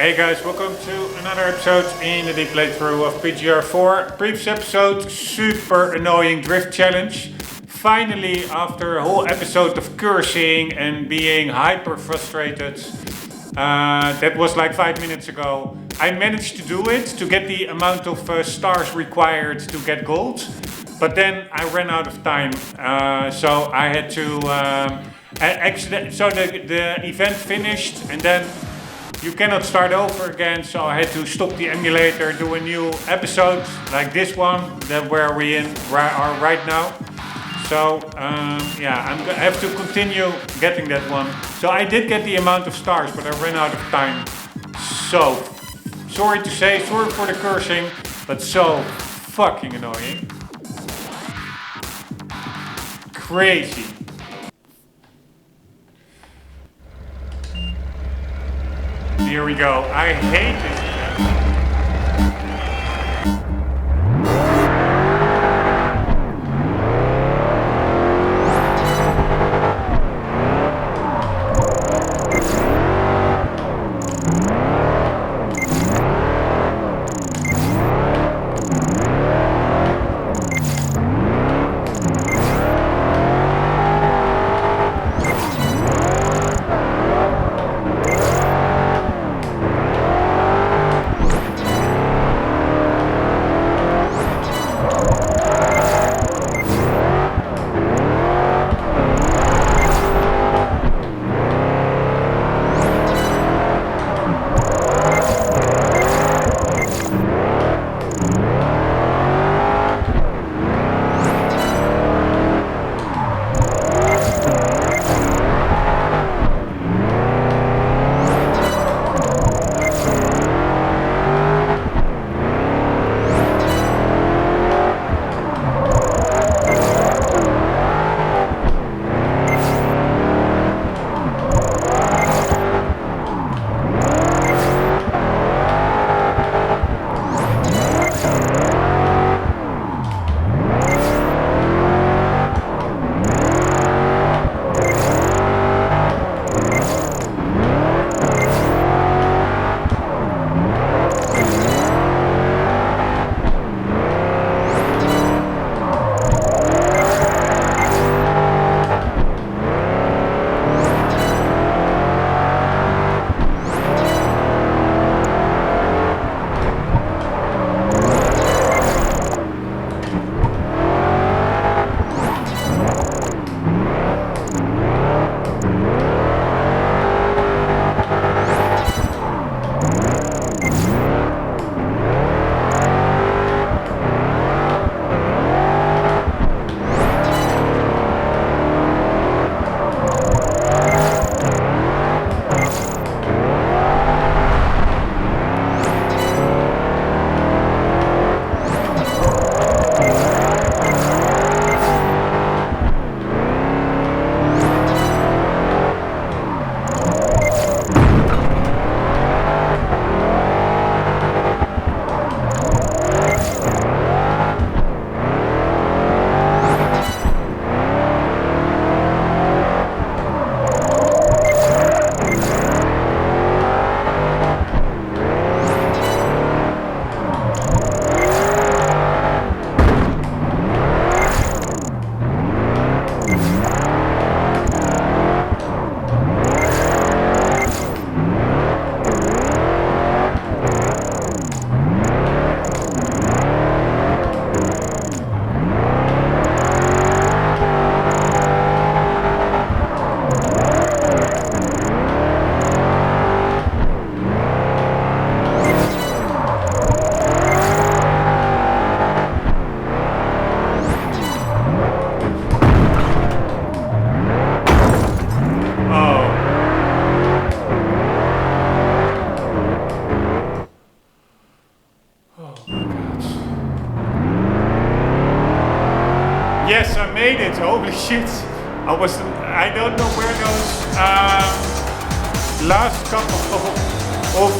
Hey guys, welcome to another episode in the deep playthrough of PGR4. Previous episode, super annoying drift challenge. Finally, after a whole episode of cursing and being hyper frustrated, that was like 5 minutes ago, I managed to do it, to get the amount of stars required to get gold. But then I ran out of time, so I had to so the event finished, and then you cannot start over again, so I had to stop the emulator, do a new episode like this one, that where we are right now. So I have to continue getting that one. So I did get the amount of stars, but I ran out of time. So sorry to say, sorry for the cursing, but so fucking annoying. Crazy. Here we go. I hate this event. Yes, I made it. Holy shit. I don't know where those last couple of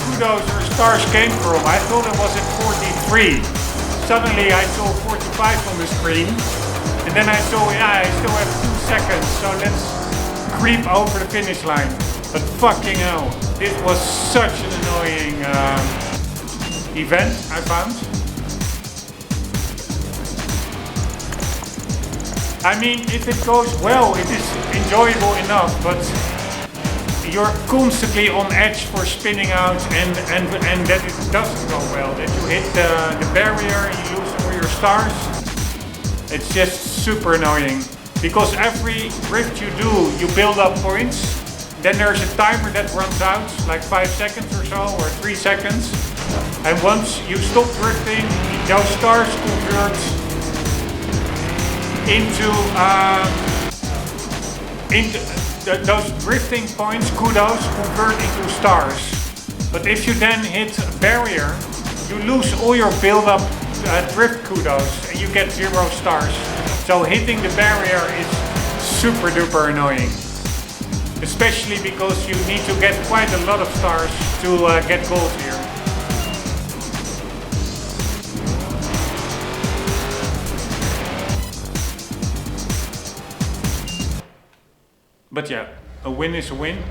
kudos or stars came from. I thought it was at 43. Suddenly I saw 45 on the screen. And then I saw, I still have 2 seconds. So let's creep over the finish line. But fucking hell. this was such an annoying event, I found. I mean, if it goes well, it is enjoyable enough, but you're constantly on edge for spinning out, and that it doesn't go well. That you hit the barrier, you lose all your stars. It's just super annoying. Because every drift you do, you build up points. Then there's a timer that runs out, like 5 seconds or so, or 3 seconds. And once you stop drifting, those stars convert into those drifting points, kudos, convert into stars. But if you then hit a barrier, you lose all your build-up drift kudos and you get 0 stars. So hitting the barrier is super duper annoying. Especially because you need to get quite a lot of stars to get gold here. But yeah, a win is a win.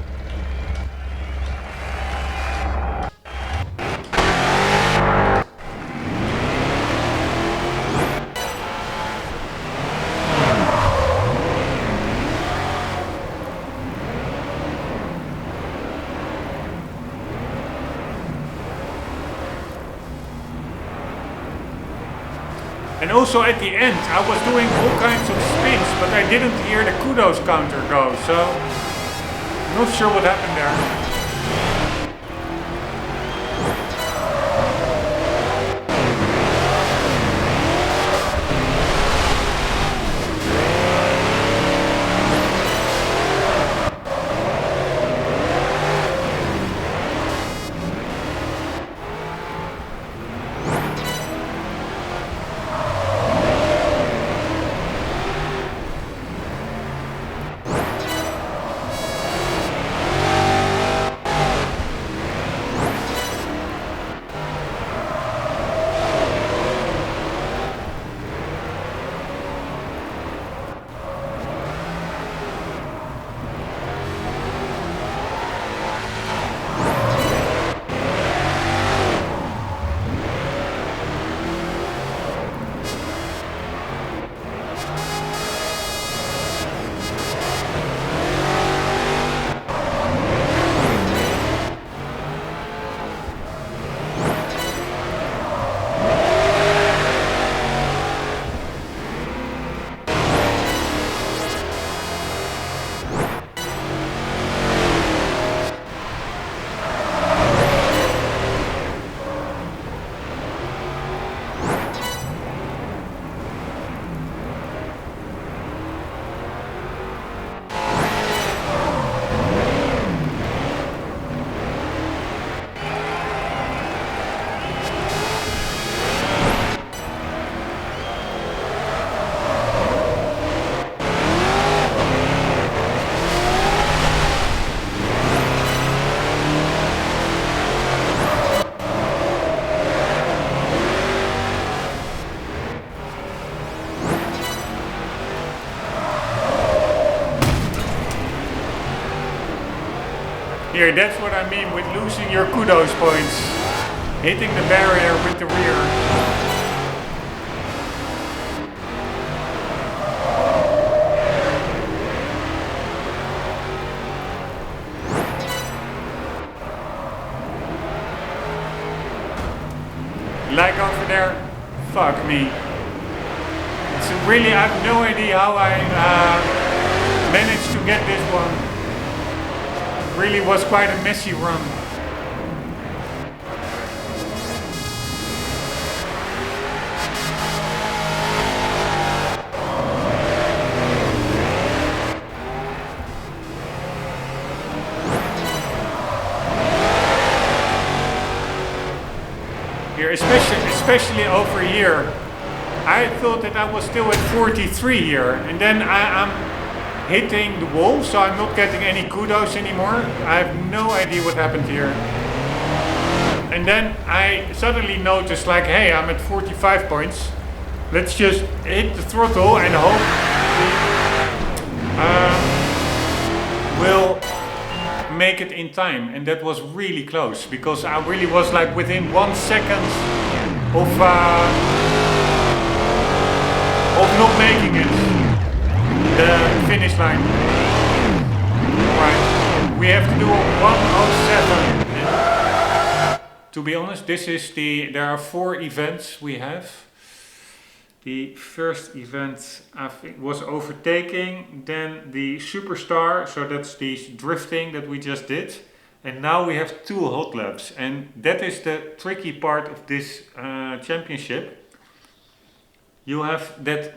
And also at the end, I was doing all kinds of spins, but I didn't hear the kudos counter go, so I'm not sure what happened there. Here, that's what I mean with losing your kudos points. Hitting the barrier with the rear. Like over there, fuck me. It's really, I have no idea how I managed to get this one. Really was quite a messy run. Here, especially over here, I thought that I was still at 43 here, and then I'm hitting the wall, so I'm not getting any kudos anymore. I have no idea what happened here. And then I suddenly noticed, like, hey, I'm at 45 points. Let's just hit the throttle and hope we'll make it in time, and that was really close because I really was like within 1 second of not making it, the finish line. Alright, we have to do a 1:07. To be honest, there are 4 events we have. The first event I think was overtaking, then the superstar, so that's the drifting that we just did. And now we have 2 hot laps, and that is the tricky part of this championship. You have that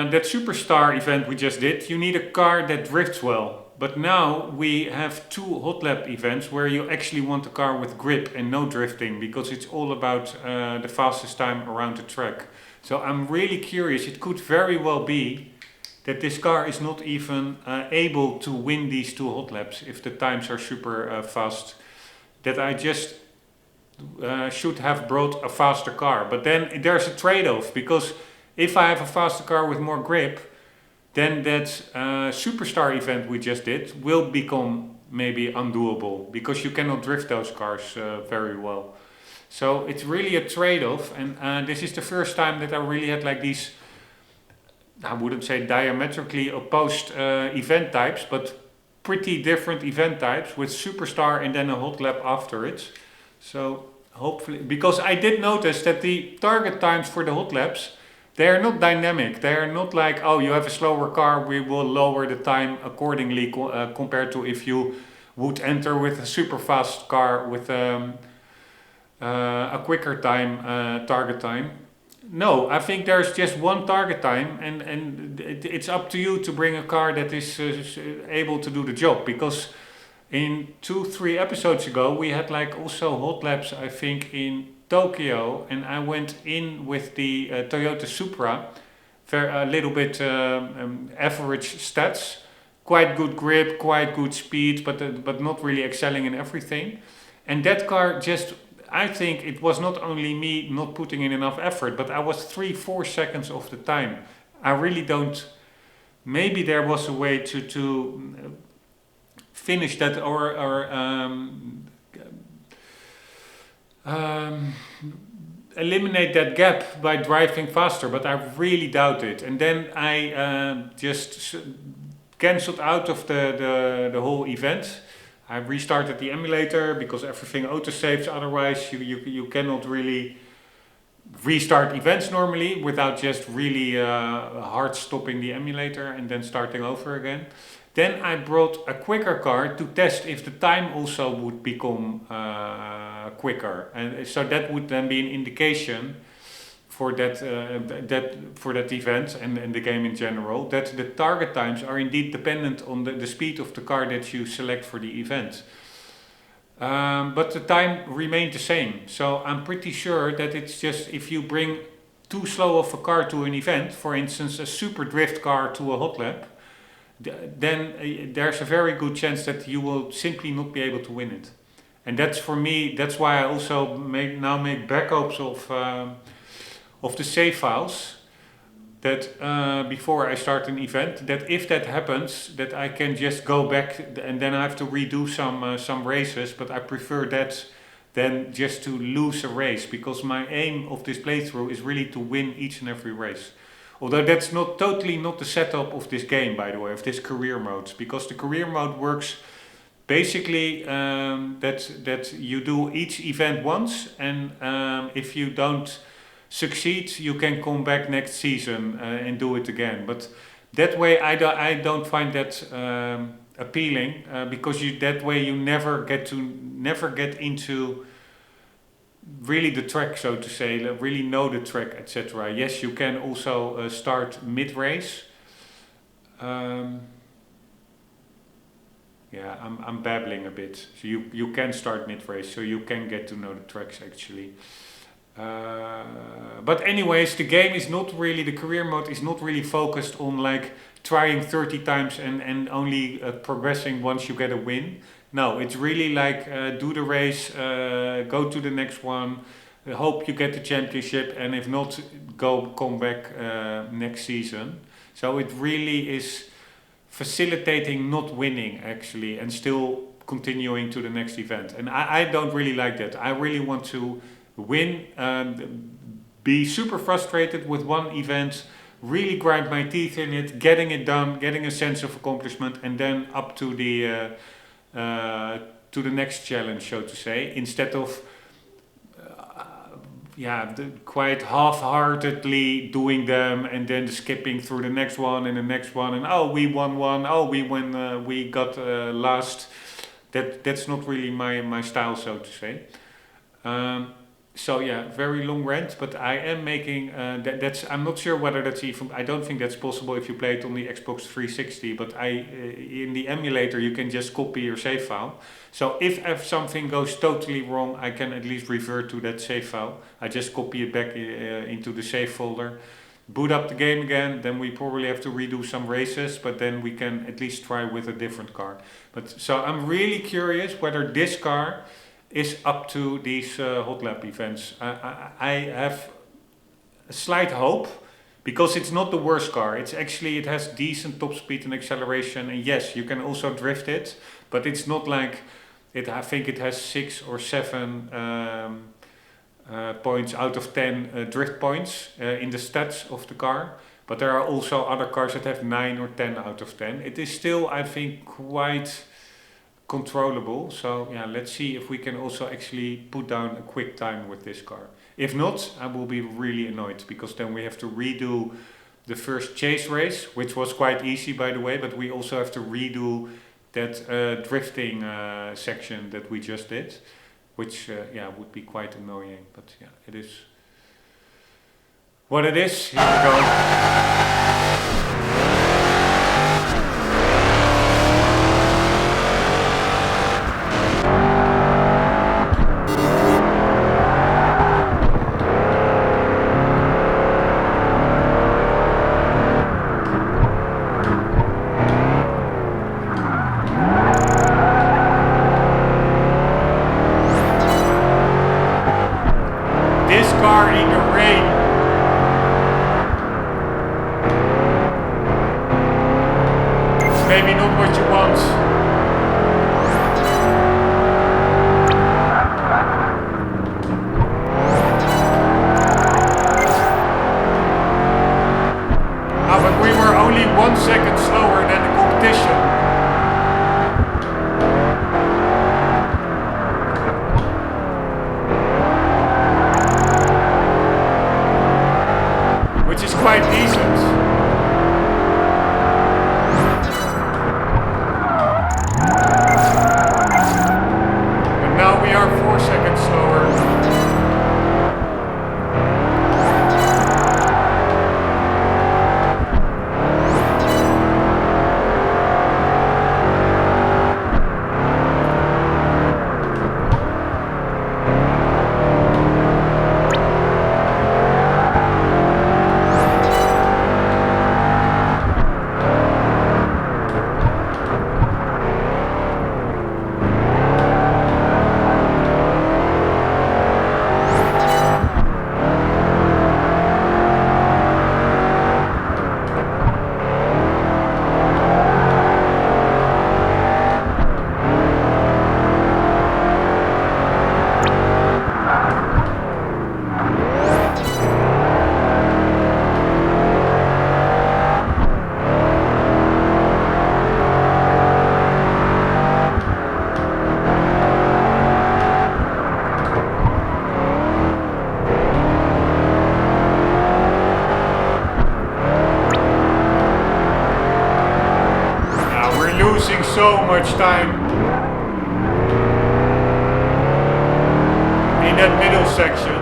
that superstar event we just did. You need a car that drifts well. But now we have 2 hot lap events where you actually want a car with grip and no drifting, because it's all about the fastest time around the track. So I'm really curious. It could very well be that this car is not even able to win these 2 hot laps if the times are super fast. That I just should have brought a faster car. But then there's a trade-off, because if I have a faster car with more grip, then that superstar event we just did will become maybe undoable, because you cannot drift those cars very well. So it's really a trade-off, and this is the first time that I really had like these, I wouldn't say diametrically opposed event types, but pretty different event types with superstar and then a hot lap after it. So hopefully, because I did notice that the target times for the hot laps, they are not dynamic. They are not like, oh, you have a slower car, we will lower the time accordingly compared to if you would enter with a super fast car with a quicker time, target time. No, I think there's just one target time, and it's up to you to bring a car that is able to do the job. Because in 2-3 episodes ago, we had like also hot laps, I think, in Tokyo, and I went in with the Toyota Supra, a little bit average stats, quite good grip, quite good speed, but not really excelling in everything. And that car just, I think it was not only me not putting in enough effort, but I was 3-4 seconds off the time. I really don't, maybe there was a way to finish that or eliminate that gap by driving faster, but I really doubt it. And then I just cancelled out of the whole event. I restarted the emulator because everything auto-saves, otherwise you cannot really restart events normally without just really hard stopping the emulator and then starting over again. Then I brought a quicker car to test if the time also would become quicker, and so that would then be an indication for that event and the game in general, that the target times are indeed dependent on the speed of the car that you select for the event. But the time remained the same, so I'm pretty sure that it's just if you bring too slow of a car to an event, for instance a super drift car to a hot lap, then there's a very good chance that you will simply not be able to win it. And that's, for me, that's why I also now make backups of the save files, that before I start an event, that if that happens, that I can just go back and then I have to redo some races, but I prefer that than just to lose a race, because my aim of this playthrough is really to win each and every race. Although that's totally not the setup of this game, by the way, of this career mode, because the career mode works basically that you do each event once, and if you don't succeed, you can come back next season and do it again. But that way, I don't find that appealing, because that way you never get into really the track, so to say, really know the track, etc. Yes, you can also start mid-race. Yeah, I'm babbling a bit. So you can start mid-race, so you can get to know the tracks actually. But anyways, the game is not really, the career mode is not really focused on like trying 30 times and only progressing once you get a win. No, it's really like do the race, go to the next one, hope you get the championship, and if not, come back next season. So it really is facilitating not winning actually and still continuing to the next event. And I don't really like that. I really want to win, be super frustrated with one event, really grind my teeth in it, getting it done, getting a sense of accomplishment, and then up to the next challenge, so to say, instead of quite half-heartedly doing them and then skipping through the next one and the next one, and oh, we won one, oh, we got last. That's not really my style, so to say. So yeah, very long rant, but I am making that's. I'm not sure whether that's even. I don't think that's possible if you play it on the Xbox 360. But in the emulator you can just copy your save file. So if something goes totally wrong, I can at least revert to that save file. I just copy it back into the save folder, boot up the game again. Then we probably have to redo some races, but then we can at least try with a different car. But so I'm really curious whether this car is up to these Hotlap events. I have a slight hope, because it's not the worst car. It has decent top speed and acceleration, and yes, you can also drift it, but it's not like it. I think it has 6 or 7 points out of 10 drift points in the stats of the car. But there are also other cars that have 9 or 10 out of 10. It is still, I think, quite controllable. So yeah, let's see if we can also actually put down a quick time with this car. If not, I will be really annoyed, because then we have to redo the first chase race, which was quite easy, by the way, but we also have to redo that drifting section that we just did, which would be quite annoying. But yeah, it is what it is. Here we go. In the rain. It's maybe not what you want. But we were only 1 second slower than the competition. Which is quite decent. And now we are 4 seconds slower. So much time in that middle section.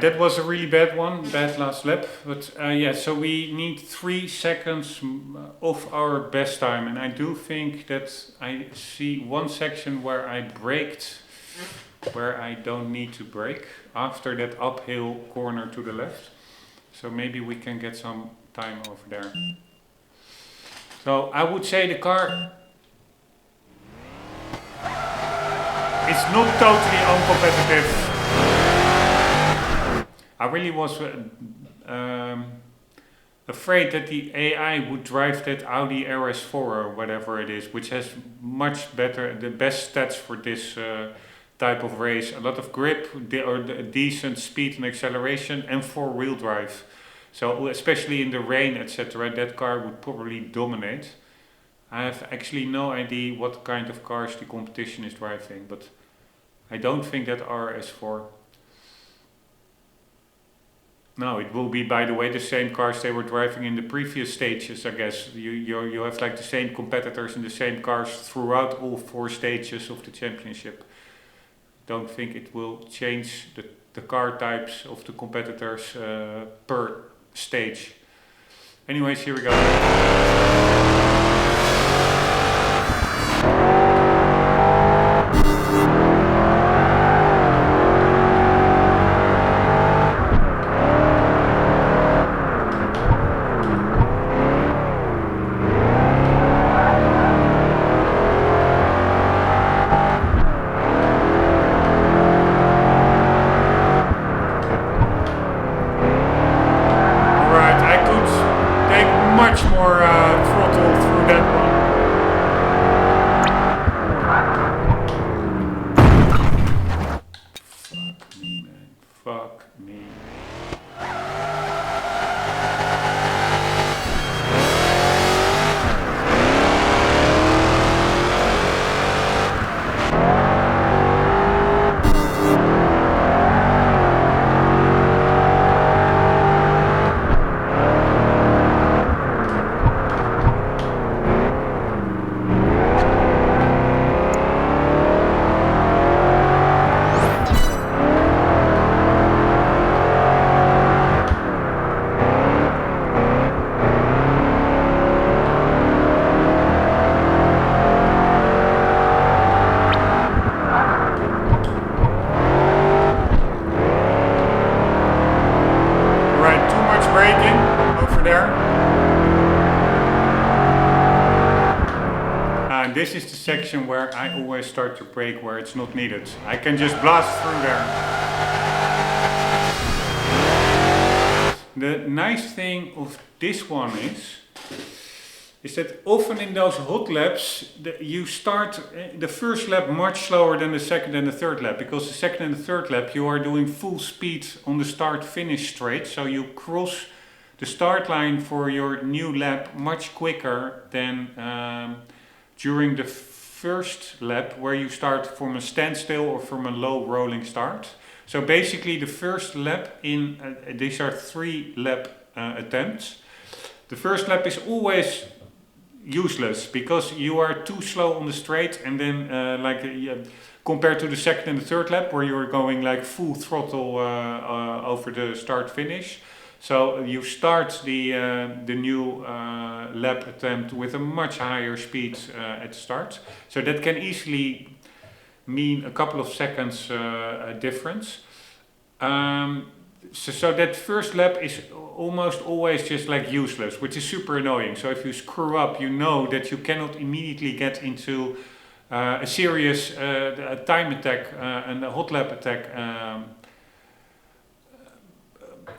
that was a really bad one, bad last lap. But yeah, so we need 3 seconds of our best time. And I do think that I see one section where I braked, where I don't need to brake, after that uphill corner to the left. So maybe we can get some time over there. So I would say the car is not totally uncompetitive. I really was afraid that the AI would drive that Audi RS4 or whatever it is, which has much better, the best stats for this type of race. A lot of grip, decent speed and acceleration, and 4-wheel drive. So especially in the rain, etc., that car would probably dominate. I have actually no idea what kind of cars the competition is driving, but I don't think that RS4. No, it will be, by the way, the same cars they were driving in the previous stages, I guess. You have like the same competitors in the same cars throughout all 4 stages of the championship. Don't think it will change the car types of the competitors per stage. Anyways, here we go. Much more throttle through that one. Fuck me, man. Fuck me. This is the section where I always start to brake where it's not needed. I can just blast through there. The nice thing of this one is that often in those hot laps you start the first lap much slower than the second and the third lap, because the second and the third lap you are doing full speed on the start-finish straight, so you cross the start line for your new lap much quicker than during the first lap, where you start from a standstill or from a low rolling start. So basically the first lap in, these are 3 lap attempts. The first lap is always useless because you are too slow on the straight, and then compared to the second and the third lap where you're going like full throttle over the start finish. So you start the new lap attempt with a much higher speed at the start. So that can easily mean a couple of seconds difference. So that first lap is almost always just like useless, which is super annoying. So if you screw up, you know that you cannot immediately get into a serious time attack and a hot lap attack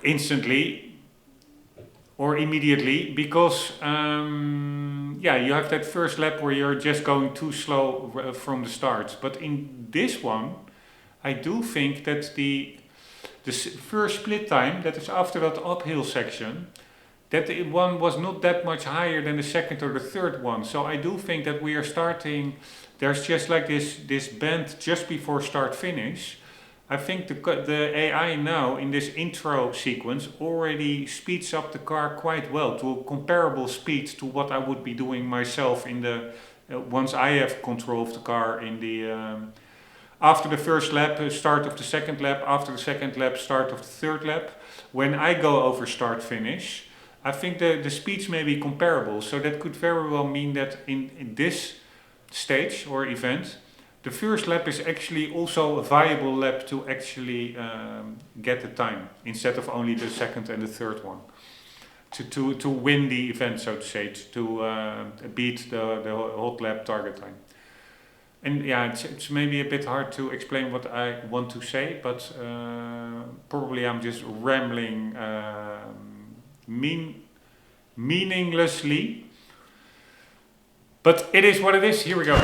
instantly or immediately, because yeah, you have that first lap where you're just going too slow from the start. But in this one, I do think that the first split time, that is after that uphill section, that one was not that much higher than the second or the third one. So I do think that we are starting, there's just like this bend just before start finish. I think the AI now in this intro sequence already speeds up the car quite well to a comparable speed to what I would be doing myself in the once I have control of the car in the After the first lap, start of the second lap. After the second lap, start of the third lap. When I go over start finish, I think the speeds may be comparable. So that could very well mean that in this stage or event, the first lap is actually also a viable lap to actually get the time instead of only the second and the third one. To win the event, so to say, to beat the Hotlap target time. And yeah, it's maybe a bit hard to explain what I want to say, but probably I'm just rambling meaninglessly. But it is what it is. Here we go.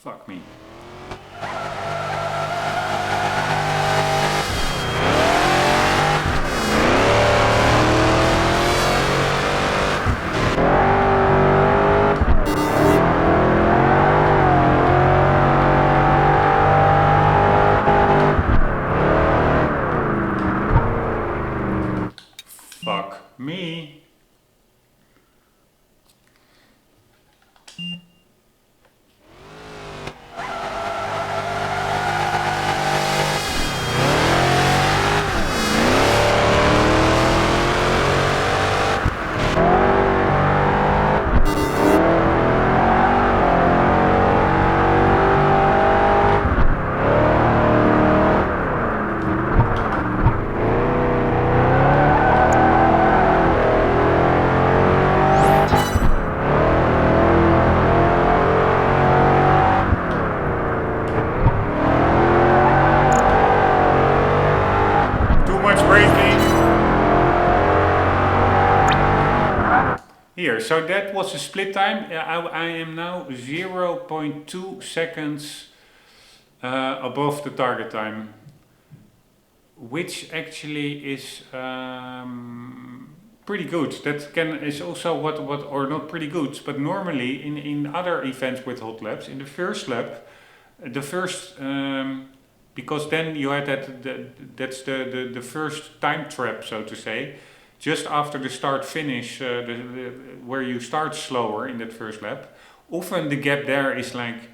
Fuck me. Fuck me. Here, so that was the split time. I am now 0.2 seconds above the target time, which actually is pretty good. That is also what or not pretty good, but normally in other events with hot laps, in the first lap, because then you had that's the first time trap, so to say. Just after the start finish, where you start slower in that first lap, often the gap there is like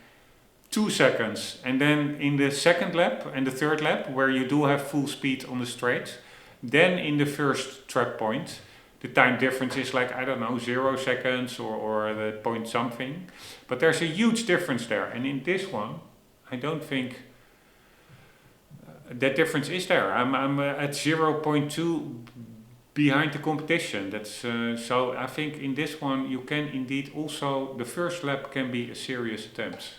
2 seconds. And then in the second lap and the third lap, where you do have full speed on the straight, then in the first trap point, the time difference is like, I don't know, 0 seconds or the point something. But there's a huge difference there. And in this one, I don't think that difference is there. I'm at 0.2 behind the competition. That's so I think in this one you can indeed also, the first lap can be a serious attempt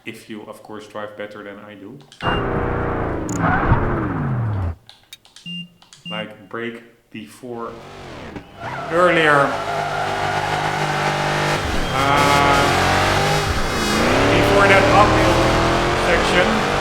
if you of course drive better than I do, like brake before earlier before that uphill section.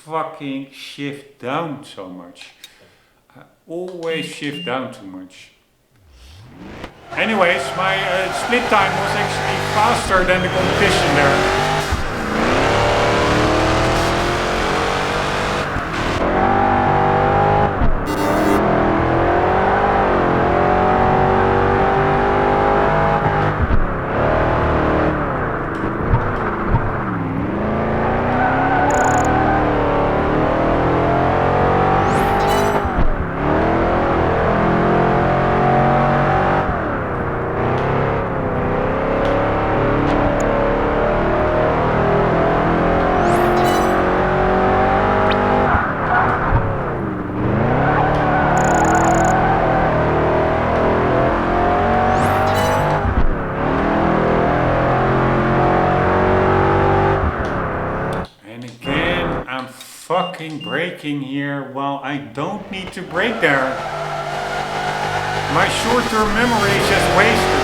Fucking shift down so much. I always shift down too much. Anyways, my split time was actually faster than the competition there. I'm fucking braking here. Well, I don't need to brake there. My short-term memory is just wasted.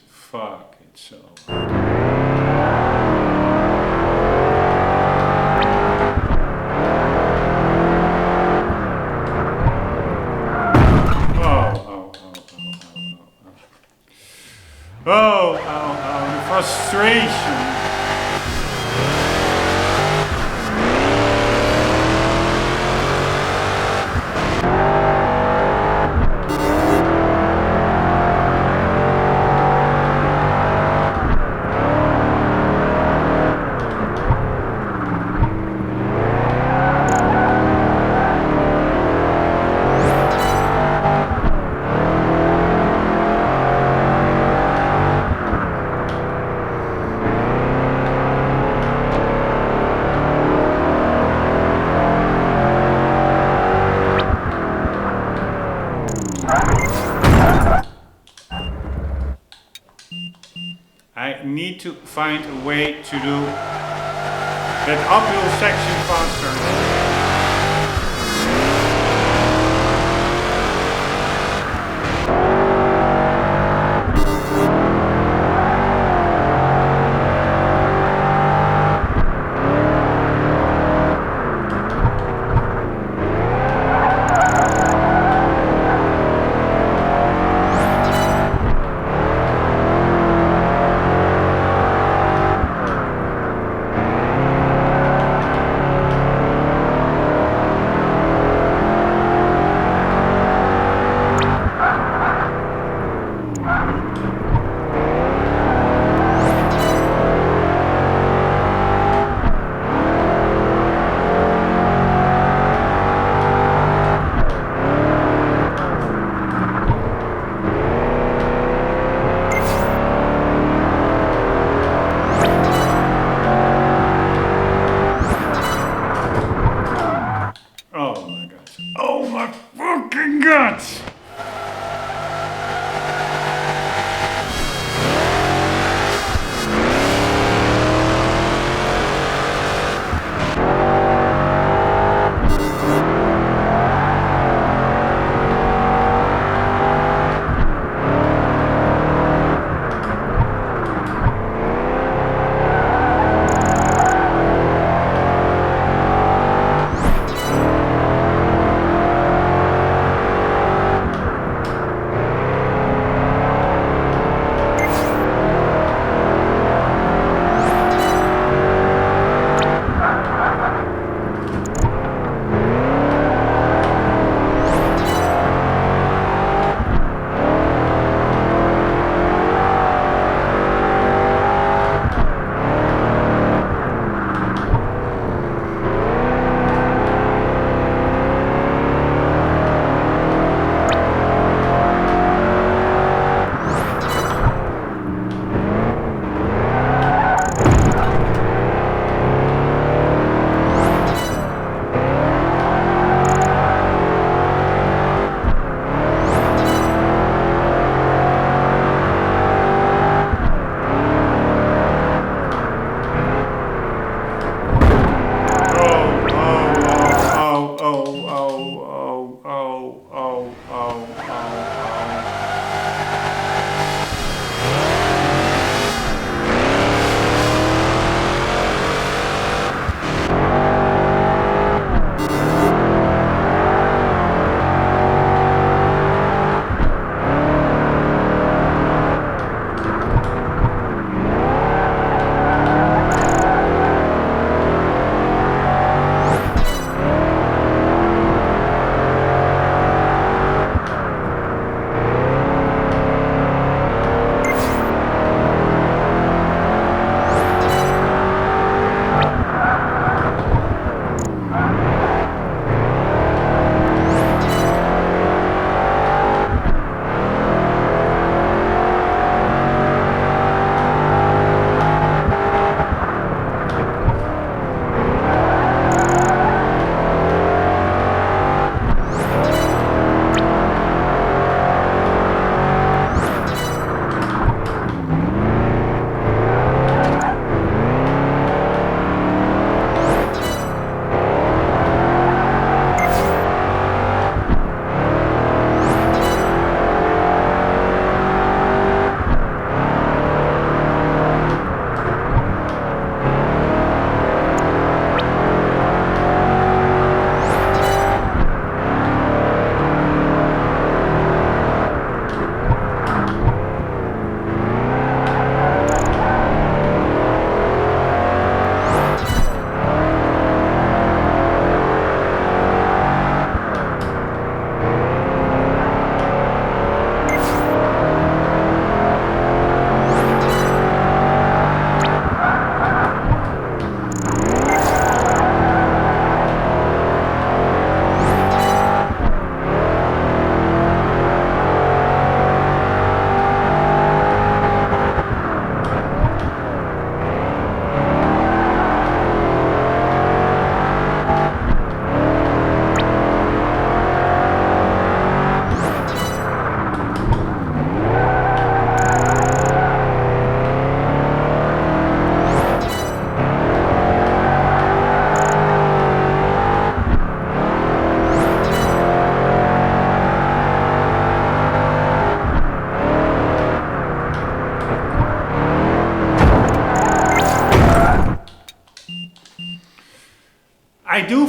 Fuck it so. Oh, the frustration. I need to find a way to do that uphill section faster.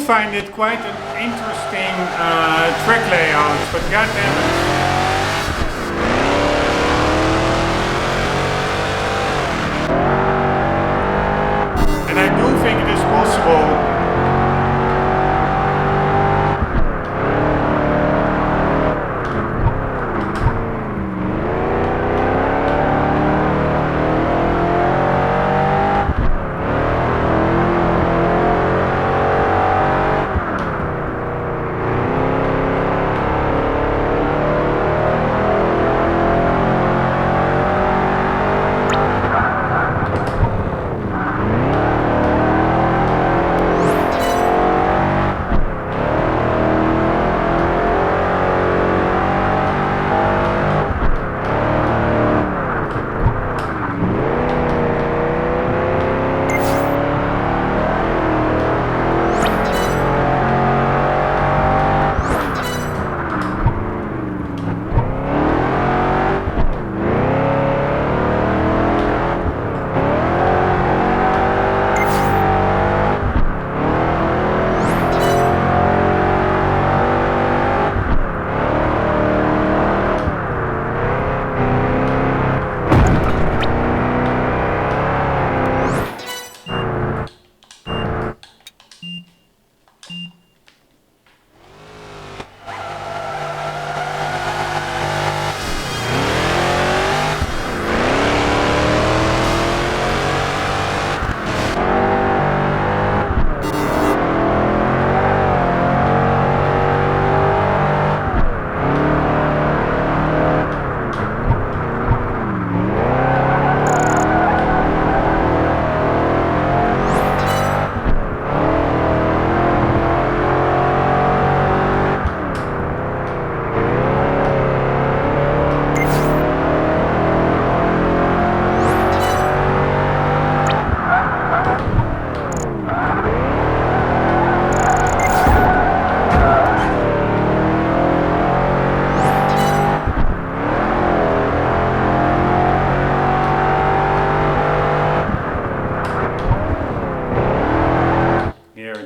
find it quite an interesting track layout, but goddammit. And I do think it is possible.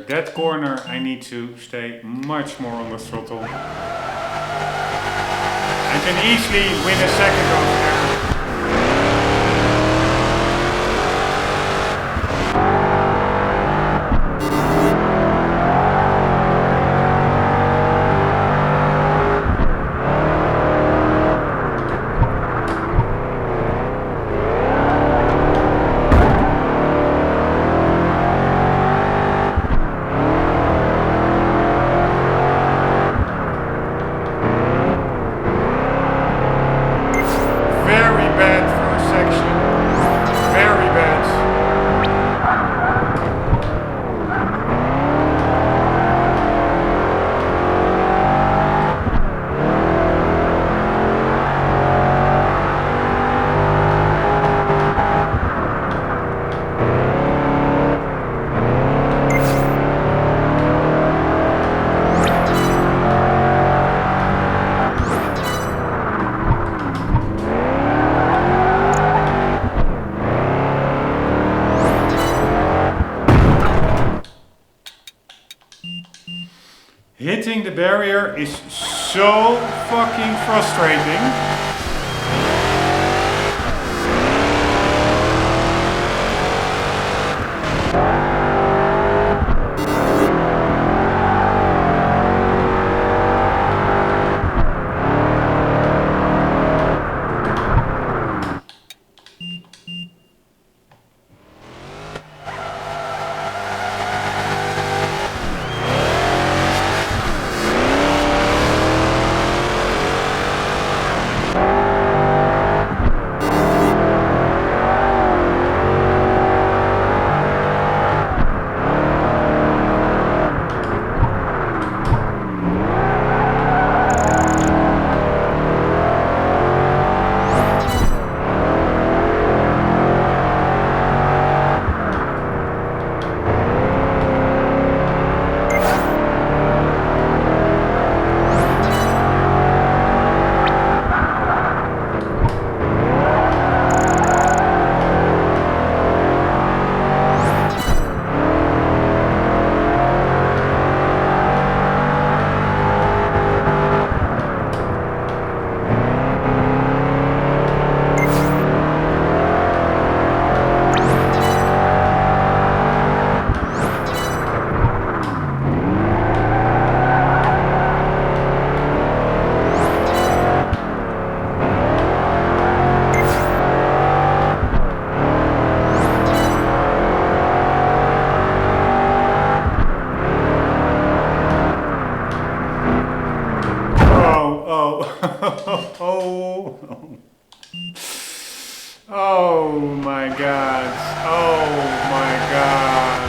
That corner I need to stay much more on the throttle. I can easily win a second over there. Hitting the barrier is so fucking frustrating. Oh my god. Oh my god.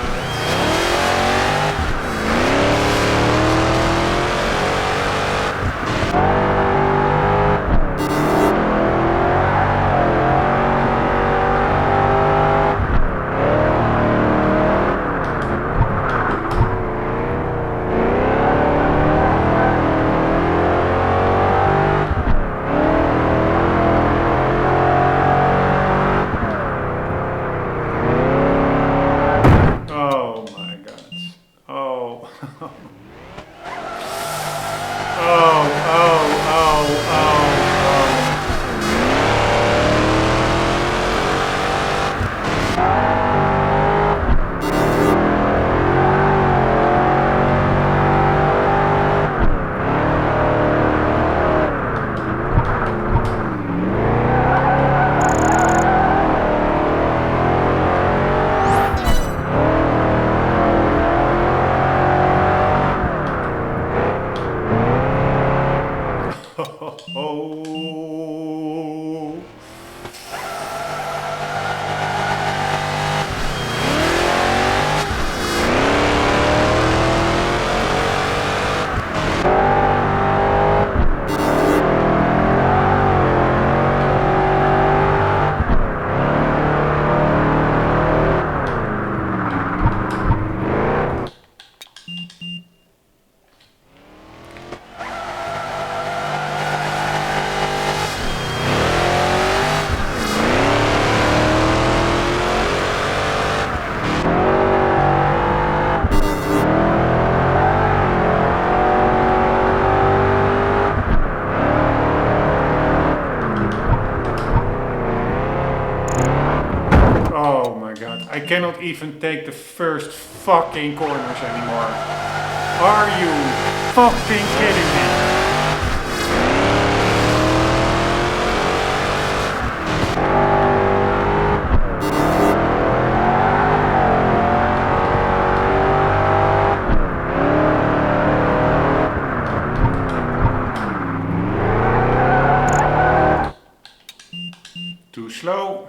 Oh my god. Oh. Oh, oh, oh, oh. Oh. Oh my god, I cannot even take the first fucking corners anymore. Are you fucking kidding me? Too slow.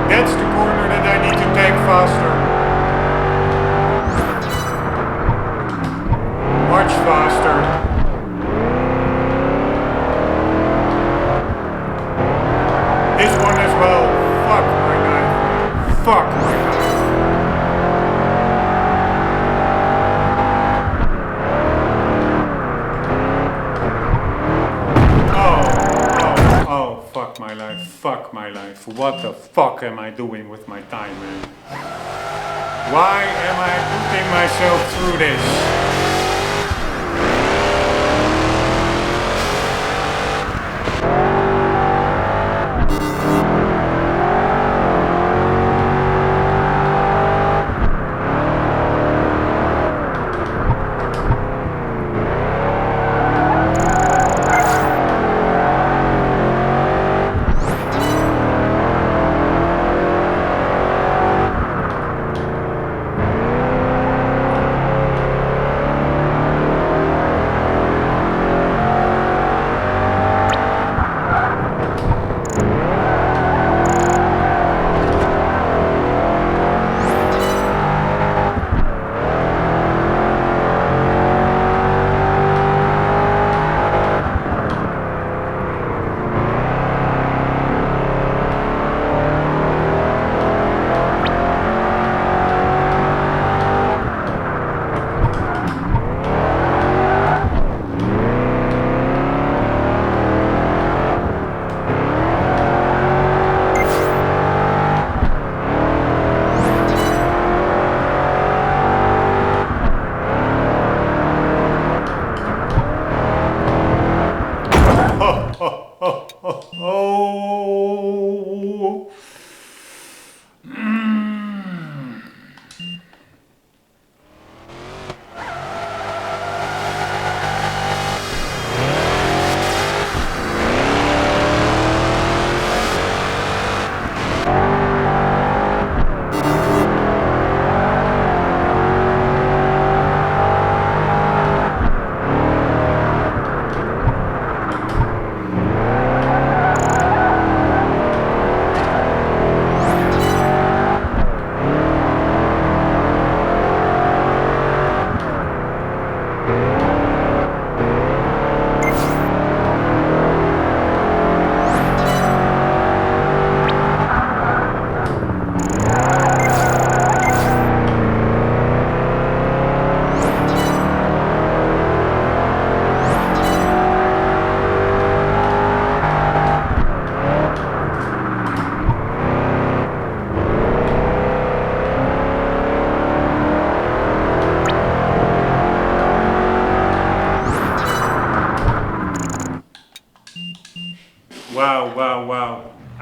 That's the corner that I need to take faster. Much faster. This one as well. Fuck my knife. Fuck my knife. Oh, fuck my life, fuck my life. What the fuck am I doing with my time, man? Why am I putting myself through this?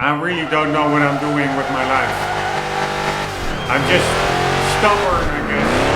I really don't know what I'm doing with my life. I'm just stubborn, I guess.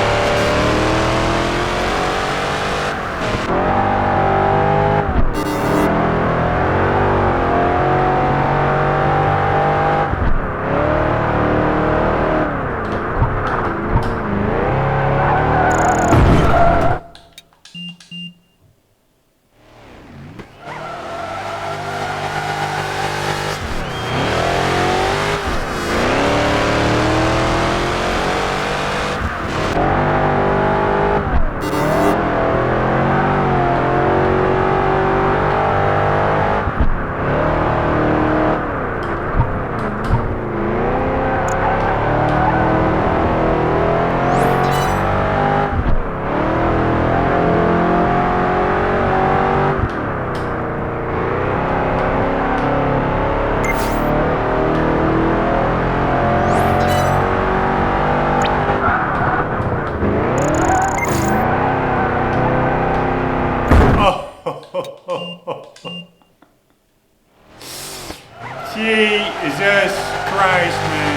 Jesus Christ, man.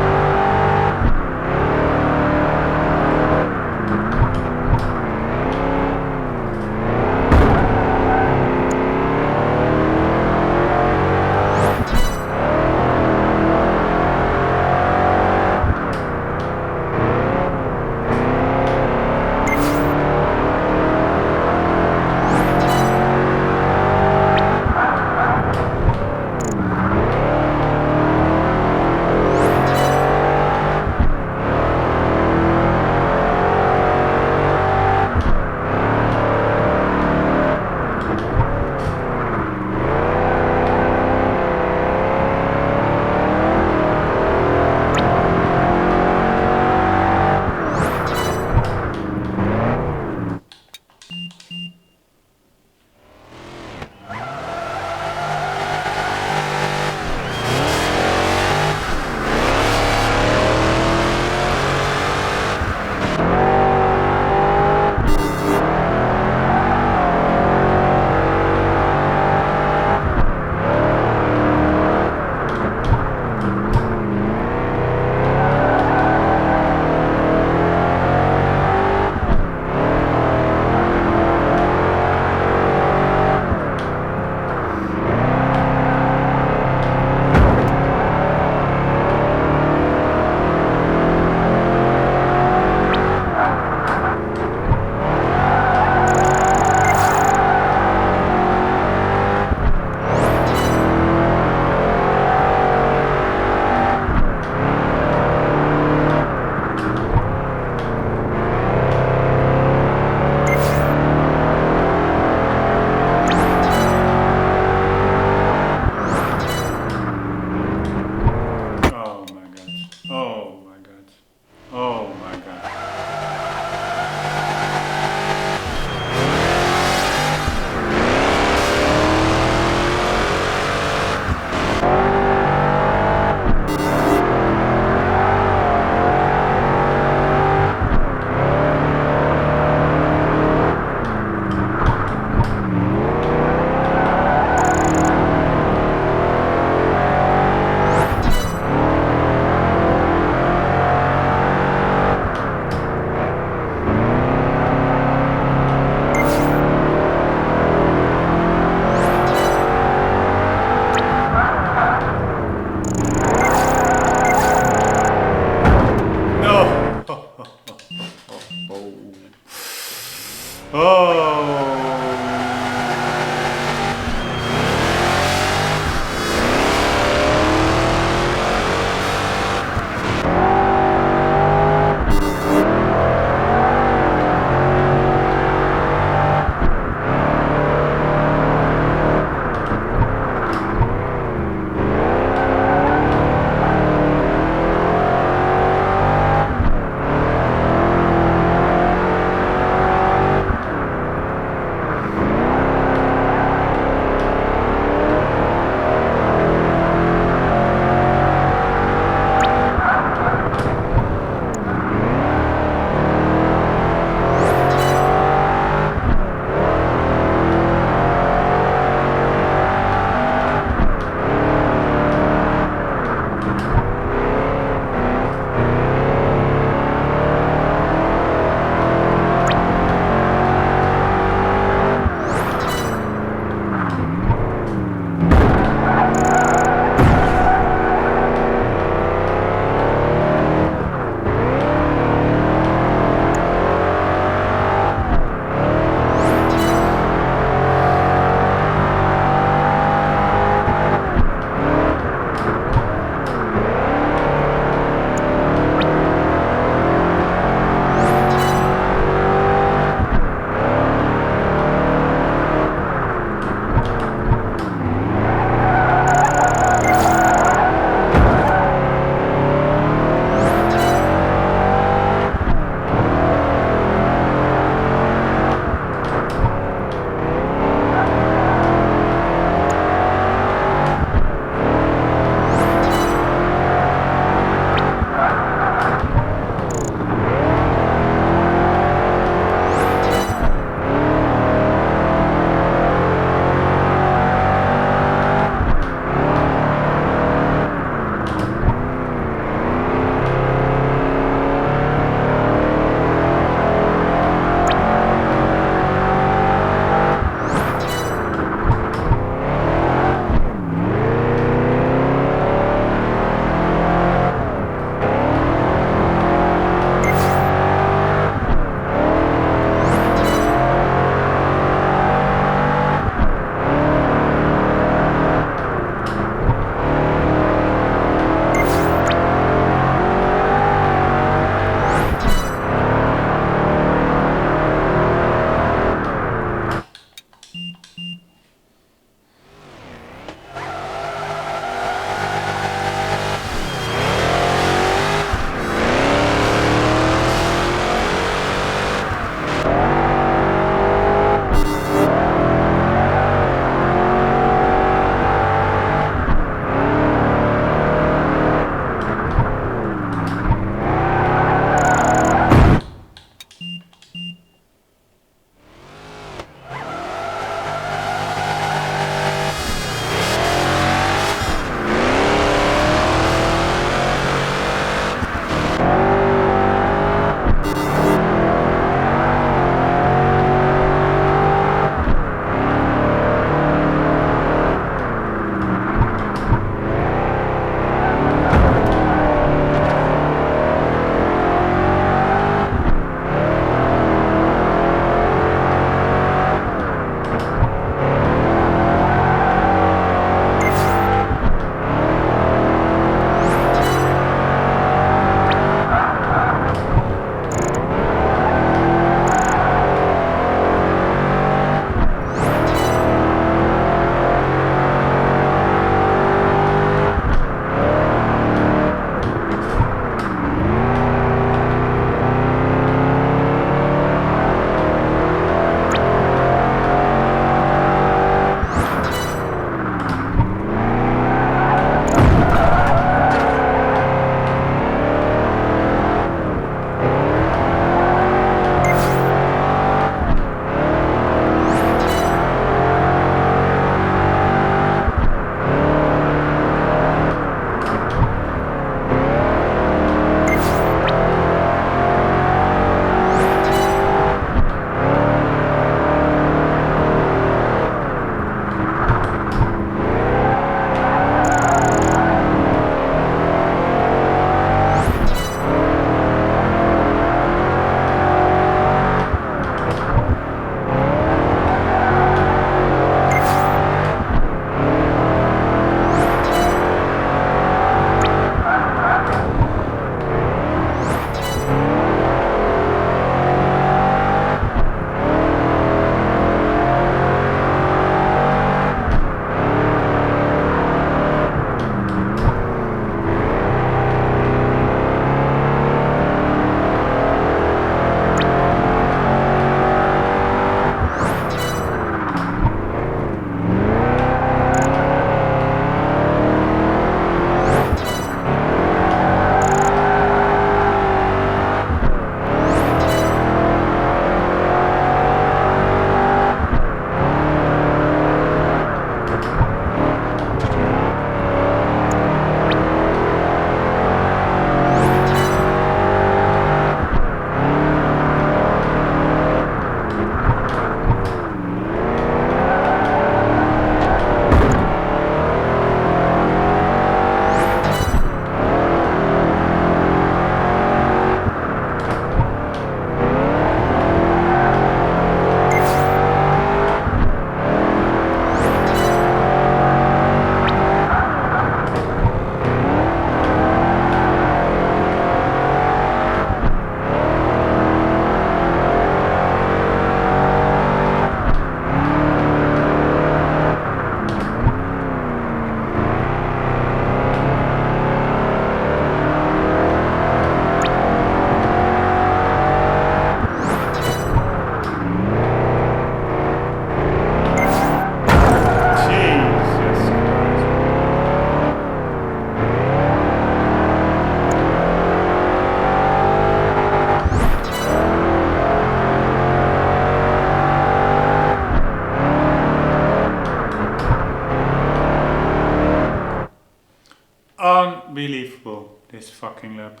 this fucking lap.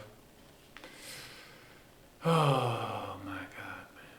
Oh my god, man.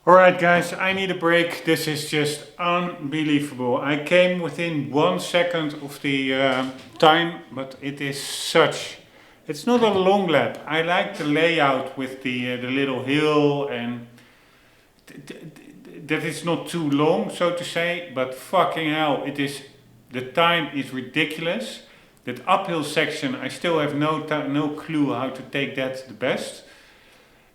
Alright guys, I need a break. This is just unbelievable. I came within 1 second of the time, but it is such... It's not a long lap. I like the layout with the little hill and that it's not too long, so to say, but fucking hell, it is... The time is ridiculous. That uphill section, I still have no clue how to take that the best.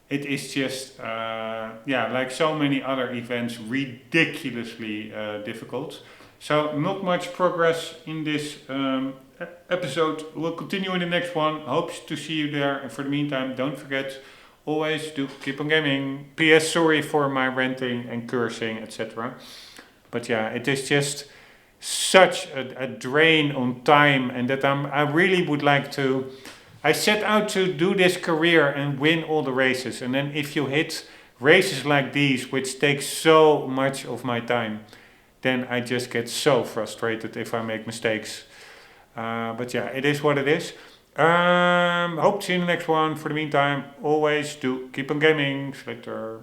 It is just, yeah, like so many other events, ridiculously difficult. So not much progress in this episode. We'll continue in the next one. Hope to see you there. And for the meantime, don't forget, always do keep on gaming. PS, sorry for my ranting and cursing, etc. But yeah, it is just such a drain on time, and that I really would like to... I set out to do this career and win all the races, and then if you hit races like these, which takes so much of my time, then I just get so frustrated if I make mistakes. But yeah, it is what it is. Hope to see you in the next one. For the meantime, always do keep on gaming. Later.